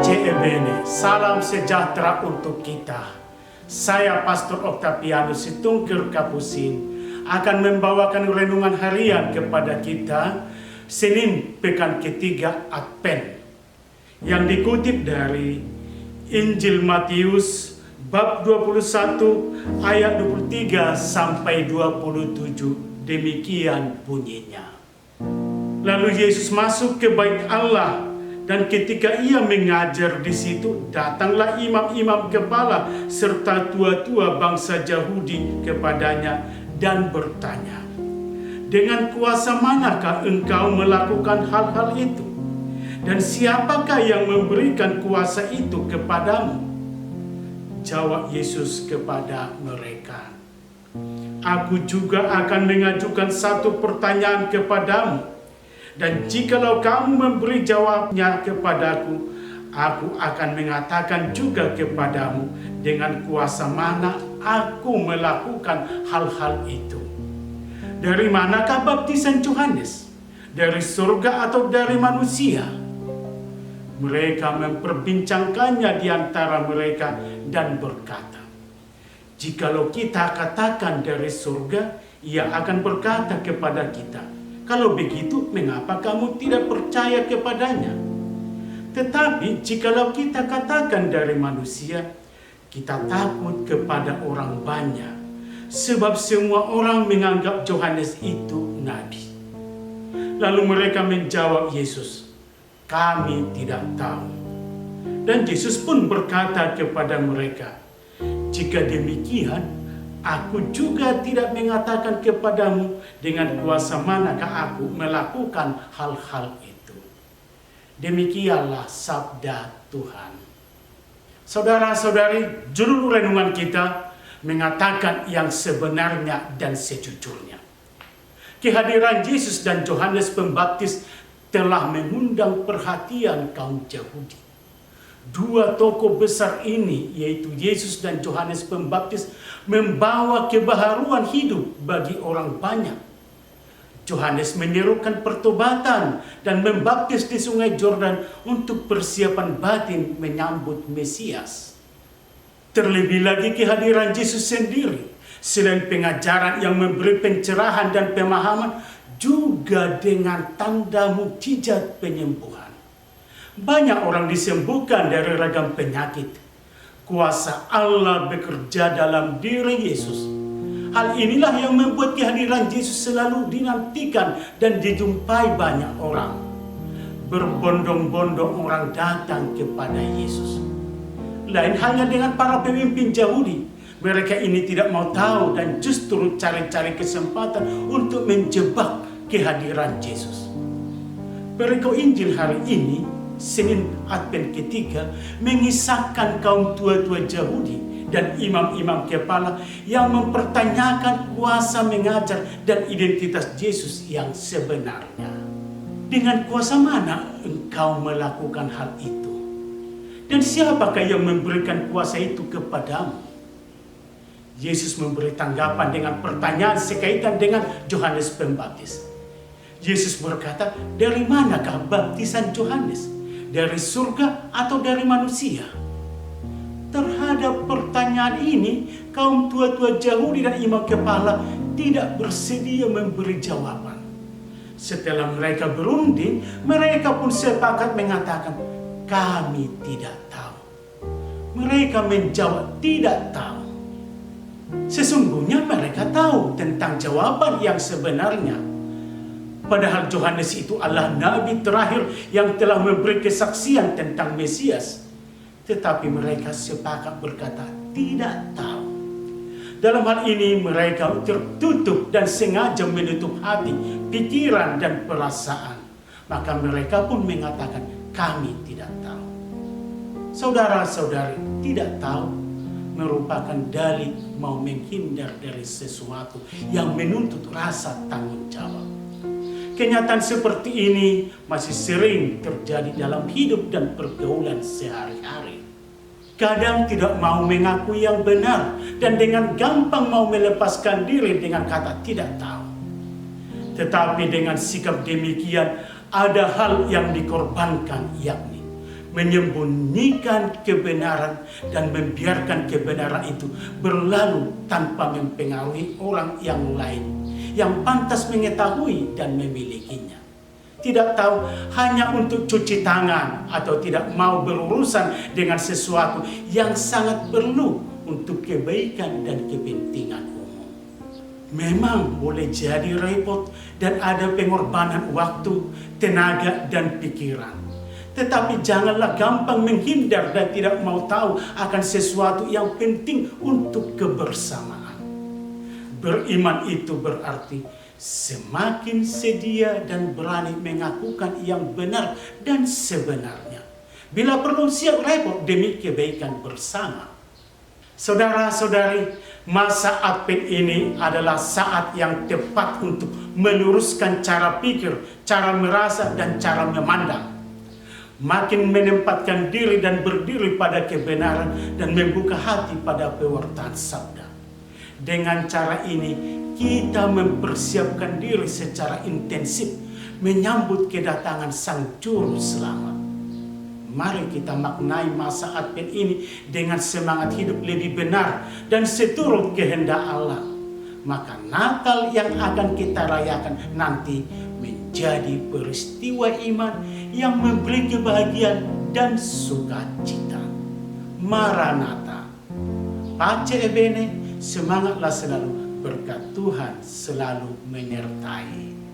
Pace e bene, salam sejahtera untuk kita. Saya Pastor Octavianus Situngker Kapusin akan membawakan renungan harian kepada kita Senin pekan ketiga Advent yang dikutip dari Injil Matius bab 21 ayat 23 sampai 27. Demikian bunyinya. Lalu Yesus masuk ke bait Allah, dan ketika ia mengajar di situ, datanglah imam-imam kepala serta tua-tua bangsa Yahudi kepadanya dan bertanya, "Dengan kuasa manakah engkau melakukan hal-hal itu? Dan siapakah yang memberikan kuasa itu kepadamu?" Jawab Yesus kepada mereka, "Aku juga akan mengajukan satu pertanyaan kepadamu. Dan jikalau kamu memberi jawabnya kepadaku, aku akan mengatakan juga kepadamu dengan kuasa mana aku melakukan hal-hal itu. Dari manakah baptisan Yohanes? Dari surga atau dari manusia?" Mereka memperbincangkannya di antara mereka dan berkata, "Jikalau kita katakan dari surga, ia akan berkata kepada kita, 'Kalau begitu, mengapa kamu tidak percaya kepadanya?' Tetapi jikalau kita katakan dari manusia, kita takut kepada orang banyak, sebab semua orang menganggap Yohanes itu nabi." Lalu mereka menjawab Yesus, "Kami tidak tahu." Dan Yesus pun berkata kepada mereka, "Jika demikian, aku juga tidak mengatakan kepadamu dengan kuasa manakah aku melakukan hal-hal itu." Demikianlah sabda Tuhan. Saudara-saudari, judul renungan kita mengatakan yang sebenarnya dan sejujurnya. Kehadiran Yesus dan Yohanes Pembaptis telah mengundang perhatian kaum Yahudi. Dua tokoh besar ini, yaitu Yesus dan Yohanes Pembaptis, membawa kebaharuan hidup bagi orang banyak. Yohanes menyerukan pertobatan dan membaptis di sungai Yordan untuk persiapan batin menyambut Mesias. Terlebih lagi kehadiran Yesus sendiri, selain pengajaran yang memberi pencerahan dan pemahaman, juga dengan tanda mukjizat penyembuhan. Banyak orang disembuhkan dari ragam penyakit. Kuasa Allah bekerja dalam diri Yesus. Hal inilah yang membuat kehadiran Yesus selalu dinantikan dan dijumpai banyak orang. Berbondong-bondong orang datang kepada Yesus. Lain halnya dengan para pemimpin Yahudi. Mereka ini tidak mau tahu dan justru cari-cari kesempatan untuk menjebak kehadiran Yesus. Perikop Injil hari ini, Senin Advent ketiga, mengisahkan kaum tua-tua Yahudi dan imam-imam kepala yang mempertanyakan kuasa mengajar dan identitas Yesus yang sebenarnya. Dengan kuasa mana engkau melakukan hal itu? Dan siapakah yang memberikan kuasa itu kepadamu? Yesus memberi tanggapan dengan pertanyaan sekaitan dengan Yohanes Pembaptis. Yesus berkata, "Dari manakah baptisan Yohanes? Dari surga atau dari manusia?" Terhadap pertanyaan ini, kaum tua-tua Yahudi dan imam kepala tidak bersedia memberi jawaban. Setelah mereka berunding, mereka pun sepakat mengatakan, "Kami tidak tahu." Mereka menjawab tidak tahu. Sesungguhnya mereka tahu tentang jawaban yang sebenarnya. Padahal Yohanes itu adalah nabi terakhir yang telah memberi kesaksian tentang Mesias. Tetapi mereka sepakat berkata tidak tahu. Dalam hal ini mereka tertutup dan sengaja menutup hati, pikiran dan perasaan. Maka mereka pun mengatakan kami tidak tahu. Saudara-saudari, tidak tahu merupakan dalih mau menghindar dari sesuatu yang menuntut rasa tanggung jawab. Kenyataan seperti ini masih sering terjadi dalam hidup dan pergaulan sehari-hari. Kadang tidak mau mengakui yang benar dan dengan gampang mau melepaskan diri dengan kata tidak tahu. Tetapi dengan sikap demikian ada hal yang dikorbankan, yakni menyembunyikan kebenaran dan membiarkan kebenaran itu berlalu tanpa mempengaruhi orang yang lain yang pantas mengetahui dan memilikinya. Tidak tahu hanya untuk cuci tangan atau tidak mau berurusan dengan sesuatu yang sangat perlu untuk kebaikan dan kepentingan umum. Memang boleh jadi repot dan ada pengorbanan waktu, tenaga, dan pikiran. Tetapi janganlah gampang menghindar dan tidak mau tahu akan sesuatu yang penting untuk kebersamaan. Beriman itu berarti semakin sedia dan berani mengakukan yang benar dan sebenarnya. Bila perlu siap repot demi kebaikan bersama. Saudara-saudari, masa Advent ini adalah saat yang tepat untuk meluruskan cara pikir, cara merasa, dan cara memandang. Makin menempatkan diri dan berdiri pada kebenaran dan membuka hati pada pewartaan sabda. Dengan cara ini, kita mempersiapkan diri secara intensif menyambut kedatangan Sang Juru Selamat. Mari kita maknai masa Advent ini dengan semangat hidup lebih benar dan seturut kehendak Allah. Maka Natal yang akan kita rayakan nanti menjadi peristiwa iman yang memberi kebahagiaan dan sukacita. Maranatha, Pace e Bene, semangatlah selalu, berkat Tuhan selalu menyertai.